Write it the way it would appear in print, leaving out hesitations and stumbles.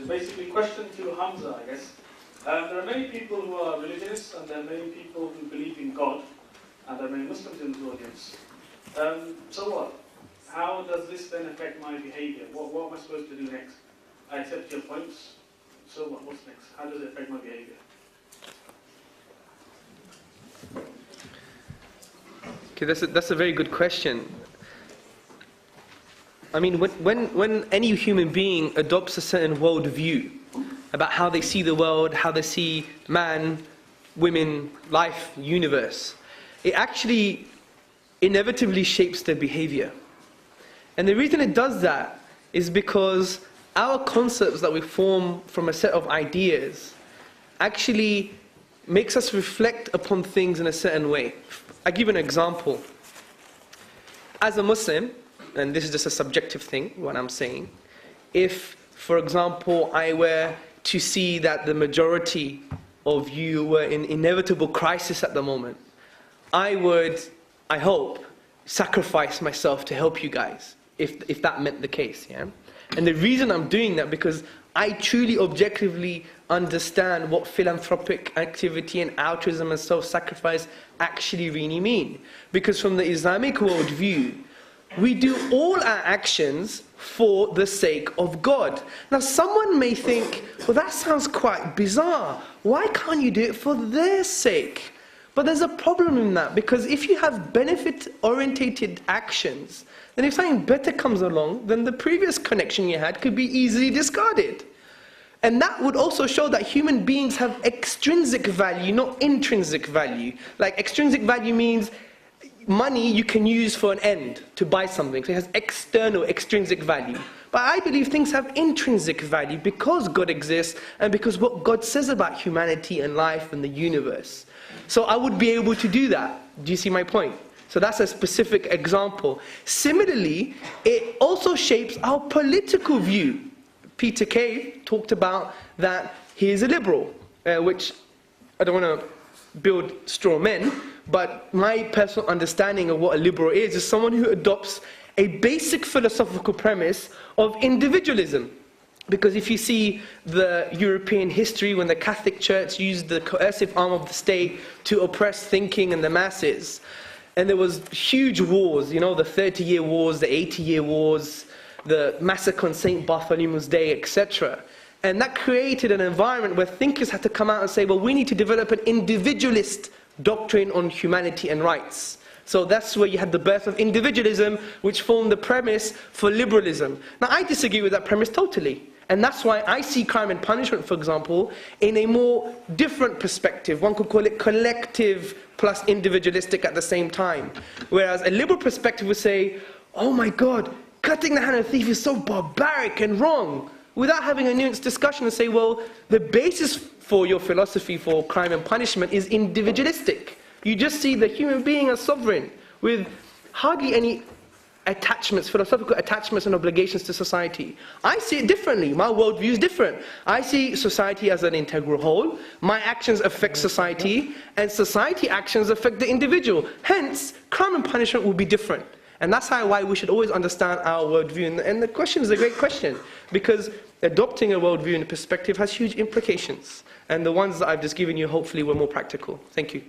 Basically, question to Hamza, I guess. There are many people who are religious, and there are many people who believe in God, and there are many Muslims in the audience. So what? How does this then affect my behavior? What am I supposed to do next? I accept your points. So what? What's next? How does it affect my behavior? Okay, that's a very good question. I mean, when any human being adopts a certain worldview about how they see the world, how they see man, women, life, universe, it actually inevitably shapes their behavior. And the reason it does that is because our concepts that we form from a set of ideas actually makes us reflect upon things in a certain way. I give an example. As a Muslim, and this is just a subjective thing, what I'm saying, if, for example, I were to see that the majority of you were in inevitable crisis at the moment, I would, I hope, sacrifice myself to help you guys, if that meant the case, yeah? And the reason I'm doing that, because I truly objectively understand what philanthropic activity and altruism and self-sacrifice actually really mean. Because from the Islamic worldview, we do all our actions for the sake of God. Now someone may think, well, that sounds quite bizarre. Why can't you do it for their sake? But there's a problem in that, because if you have benefit-orientated actions, then if something better comes along, then the previous connection you had could be easily discarded. And that would also show that human beings have extrinsic value, not intrinsic value. Like extrinsic value means money you can use for an end, to buy something. So it has external, extrinsic value. But I believe things have intrinsic value because God exists and because what God says about humanity and life and the universe. So I would be able to do that. Do you see my point? So that's a specific example. Similarly, it also shapes our political view. Peter Kay talked about that he is a liberal, which I don't want to build straw men, but my personal understanding of what a liberal is someone who adopts a basic philosophical premise of individualism. Because if you see the European history, when the Catholic Church used the coercive arm of the state to oppress thinking and the masses, and there was huge wars, you know, the 30-year wars, the 80-year wars, the massacre on St. Bartholomew's Day, etc. And that created an environment where thinkers had to come out and say, well, we need to develop an individualist doctrine on humanity and rights. So that's where you had the birth of individualism, which formed the premise for liberalism. Now, I disagree with that premise totally. And that's why I see crime and punishment, for example, in a more different perspective. One could call it collective plus individualistic at the same time. Whereas a liberal perspective would say, oh my God, cutting the hand of a thief is so barbaric and wrong. Without having a nuanced discussion and say, well, the basis for your philosophy for crime and punishment is individualistic. You just see the human being as sovereign with hardly any attachments, philosophical attachments and obligations to society. I see it differently. My worldview is different. I see society as an integral whole. My actions affect society, and society actions affect the individual. Hence, crime and punishment will be different. And that's why we should always understand our worldview. And the question is a great question, because adopting a worldview and perspective has huge implications. And the ones that I've just given you hopefully were more practical. Thank you.